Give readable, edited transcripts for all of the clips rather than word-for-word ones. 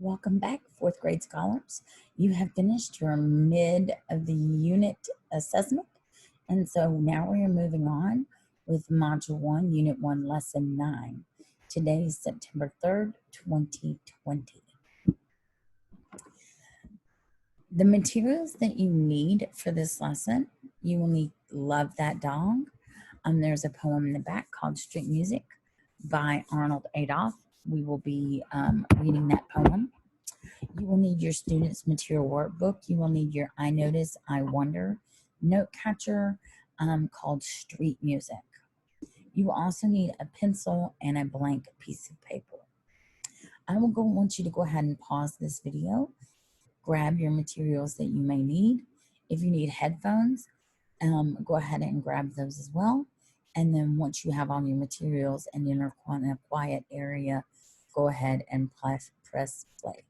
Welcome back, fourth grade scholars. You have finished your mid of the unit assessment. And so now we are moving on with Module 1, Unit 1, Lesson 9. Today is September 3rd, 2020. The materials that you need for this lesson, you will need Love That Dog. There's a poem in the back called Street Music by Arnold Adolph. We will be reading that poem. You will need your student's material workbook. You will need your I Notice, I Wonder note catcher called Street Music. You will also need a pencil and a blank piece of paper. I want you to go ahead and pause this video, grab your materials that you may need. If you need headphones, go ahead and grab those as well. And then once you have all your materials and you're in a quiet area, go ahead and press play.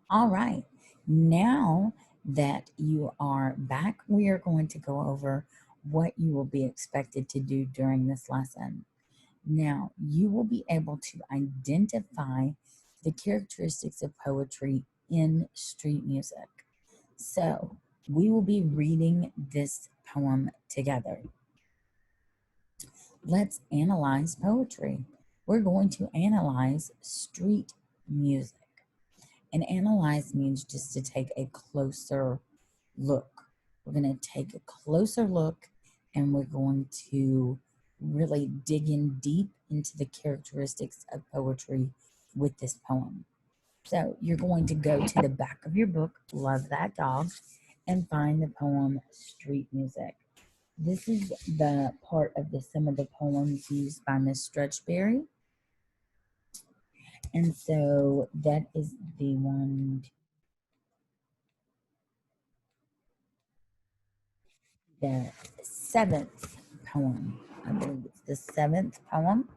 All right, now that you are back, we are going to go over what you will be expected to do during this lesson. Now, you will be able to identify the characteristics of poetry in street music. So, we will be reading this poem together. Let's analyze poetry. We're going to analyze street music. And analyze means just to take a closer look. We're going to take a closer look and we're going to really dig in deep into the characteristics of poetry with this poem. So you're going to go to the back of your book, Love That Dog, and find the poem Street Music. This is the part of some of the poems used by Miss Stretchberry. And so that is the one, the seventh poem. I believe it's the seventh poem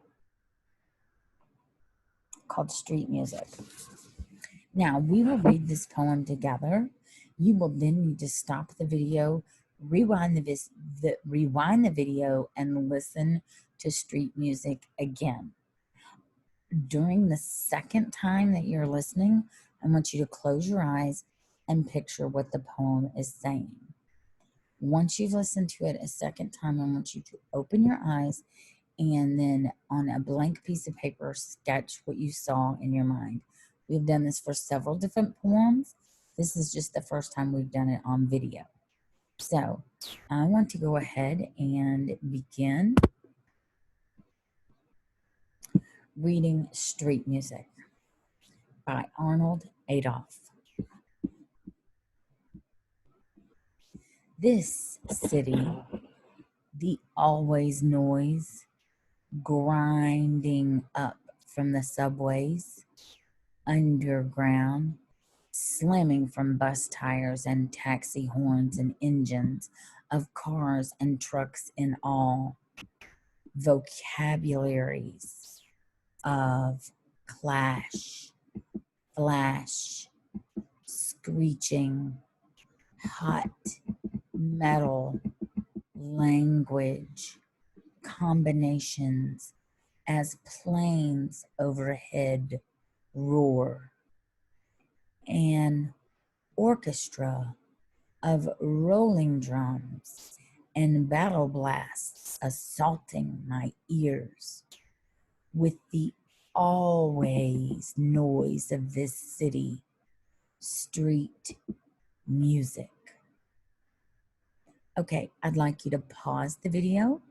called Street Music. Now, we will read this poem together. You will then need to stop the video, rewind the video, and listen to Street Music again. During the second time that you're listening, I want you to close your eyes and picture what the poem is saying. Once you've listened to it a second time, I want you to open your eyes and then on a blank piece of paper, sketch what you saw in your mind. We've done this for several different poems. This is just the first time we've done it on video. So I want to go ahead and begin reading Street Music by Arnold Adolph. This city, the always noise, grinding up from the subways, underground, slamming from bus tires and taxi horns and engines of cars and trucks in all, vocabularies of clash, flash, screeching, hot, metal, language, combinations as planes overhead roar, an orchestra of rolling drums and battle blasts assaulting my ears with the always noise of this city, street music. Okay, I'd like you to pause the video,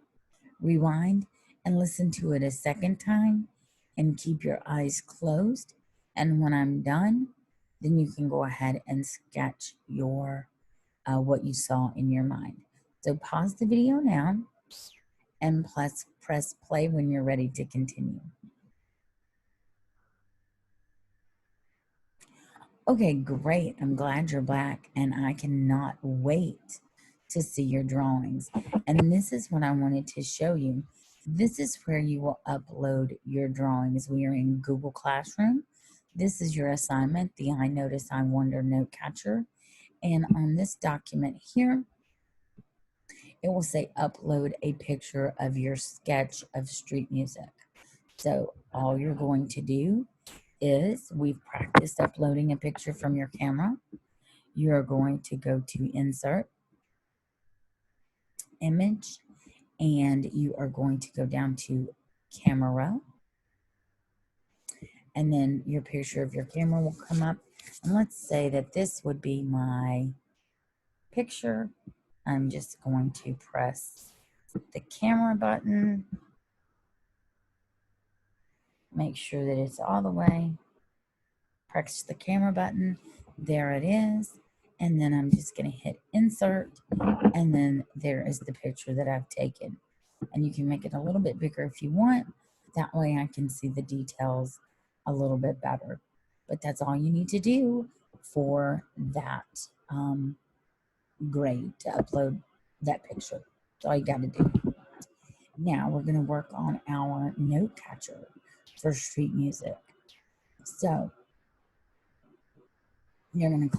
rewind, and listen to it a second time, and keep your eyes closed. And when I'm done, then you can go ahead and sketch your what you saw in your mind. So pause the video now, and press play when you're ready to continue. Okay, great. I'm glad you're back, and I cannot wait to see your drawings. And this is what I wanted to show you. This is where you will upload your drawings. We are in Google Classroom. This is your assignment, the I Notice, I Wonder note catcher. And on this document here, it will say upload a picture of your sketch of street music. So all you're going to do is we've practiced uploading a picture from your camera. You're going to go to Insert, Image, and you are going to go down to Camera, and then your picture of your camera will come up. And let's say that this would be my picture. I'm just going to press the camera button, make sure that it's all the way, press the camera button, there it is, and then I'm just going to hit Insert, and then there is the picture that I've taken. And you can make it a little bit bigger if you want. That way I can see the details a little bit better. But that's all you need to do for that grade, to upload that picture. That's all you got to do. Now we're going to work on our note catcher for street music. So you're going to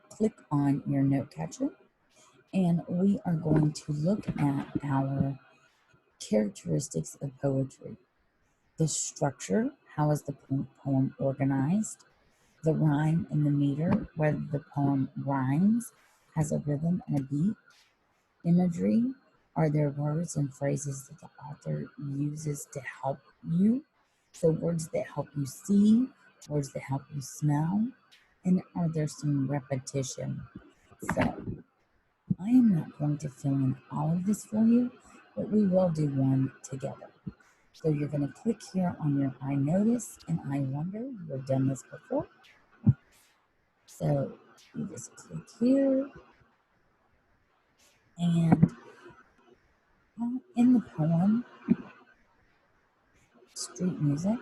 click on your note catcher, and we are going to look at our characteristics of poetry. The structure, how is the poem organized? The rhyme and the meter, whether the poem rhymes, has a rhythm and a beat. Imagery, are there words and phrases that the author uses to help you? So words that help you see, words that help you smell, and are there some repetition? So I am not going to fill in all of this for you, but we will do one together. So you're going to click here on your I notice and I wonder. You've done this before. So you just click here, and in the poem Street Music,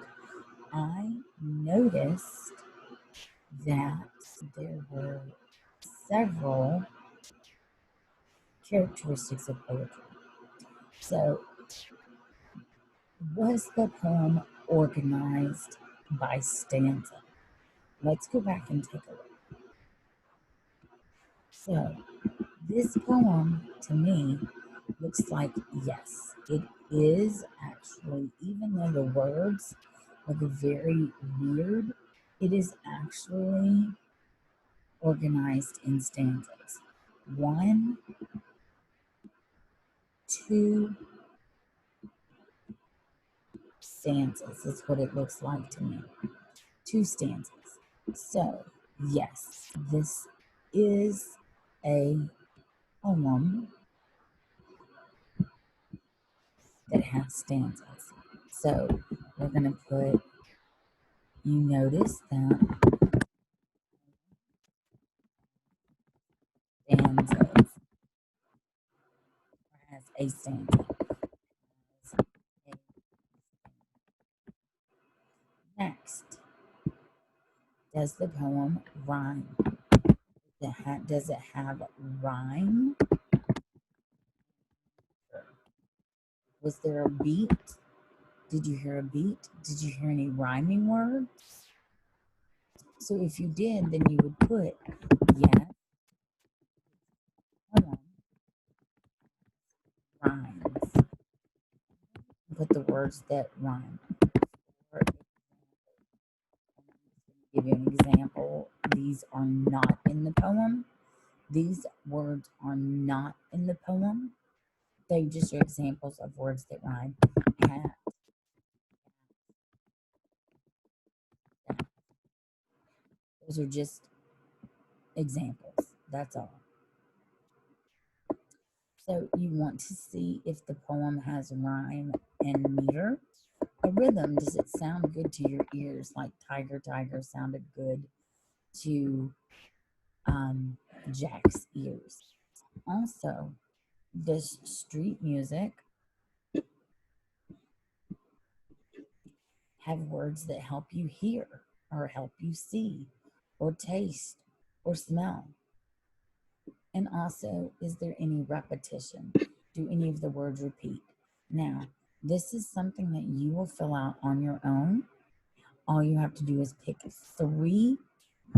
I noticed that there were several characteristics of poetry. So was the poem organized by stanza? Let's go back and take a look. So this poem to me looks like yes, it is actually, even though the words look very weird, it is actually organized in stanzas. One, two stanzas is what it looks like to me. Two stanzas. So, yes, this is a poem that has stanzas. So, we're going to put, you notice that stanzas has a stanza. Next, does the poem rhyme? Does it have rhyme? Was there a beat? Did you hear a beat? Did you hear any rhyming words? So if you did, then you would put yes, poem rhymes. Put the words that rhyme. For give you an example. These are not in the poem. These words are not in the poem. They just are examples of words that rhyme. Cat, cat. Those are just examples. That's all. So you want to see if the poem has rhyme and meter. A rhythm, does it sound good to your ears? Like Tiger, Tiger sounded good to Jack's ears. Also, does street music have words that help you hear or help you see or taste or smell? And also, is there any repetition? Do any of the words repeat? Now, this is something that you will fill out on your own. All you have to do is pick three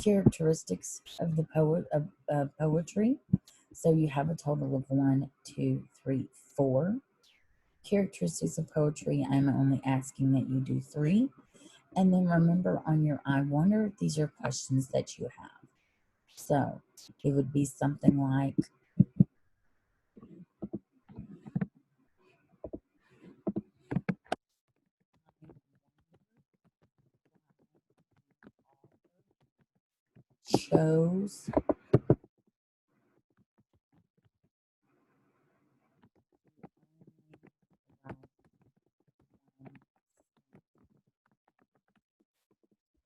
characteristics of the poetry. So you have a total of 1, 2, 3, 4 Characteristics of poetry, I'm only asking that you do 3. And then remember on your I wonder, these are questions that you have. So it would be something like, chose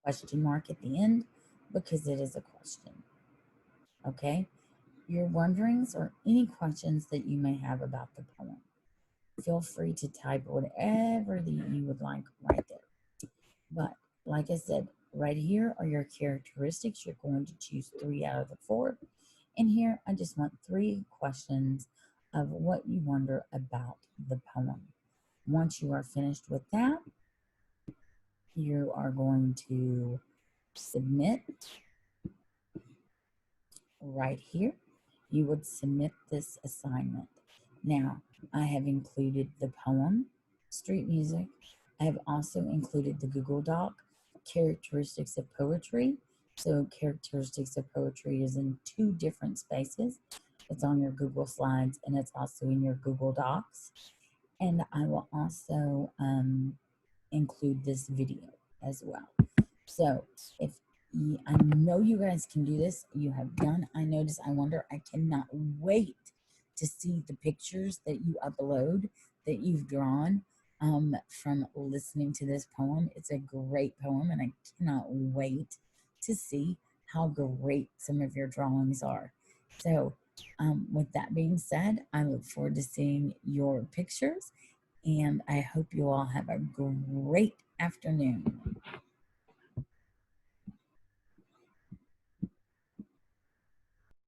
question mark at the end because it is a question. Okay? Your wonderings or any questions that you may have about the poem. Feel free to type whatever that you would like right there. But like I said, right here are your characteristics. You're going to choose 3 out of the 4. And here I just want 3 questions of what you wonder about the poem. Once you are finished with that, you are going to submit right here. You would submit this assignment. Now, I have included the poem, Street Music. I have also included the Google Doc, Characteristics of Poetry. So, Characteristics of Poetry is in 2 different spaces. It's on your Google Slides and it's also in your Google Docs. And I will also include this video as well. So if I know you guys can do this, you have done I Notice, I Wonder. I cannot wait to see the pictures that you upload that you've drawn from listening to this poem. It's a great poem, and I cannot wait to see how great some of your drawings are. So, with that being said, I look forward to seeing your pictures, and I hope you all have a great afternoon.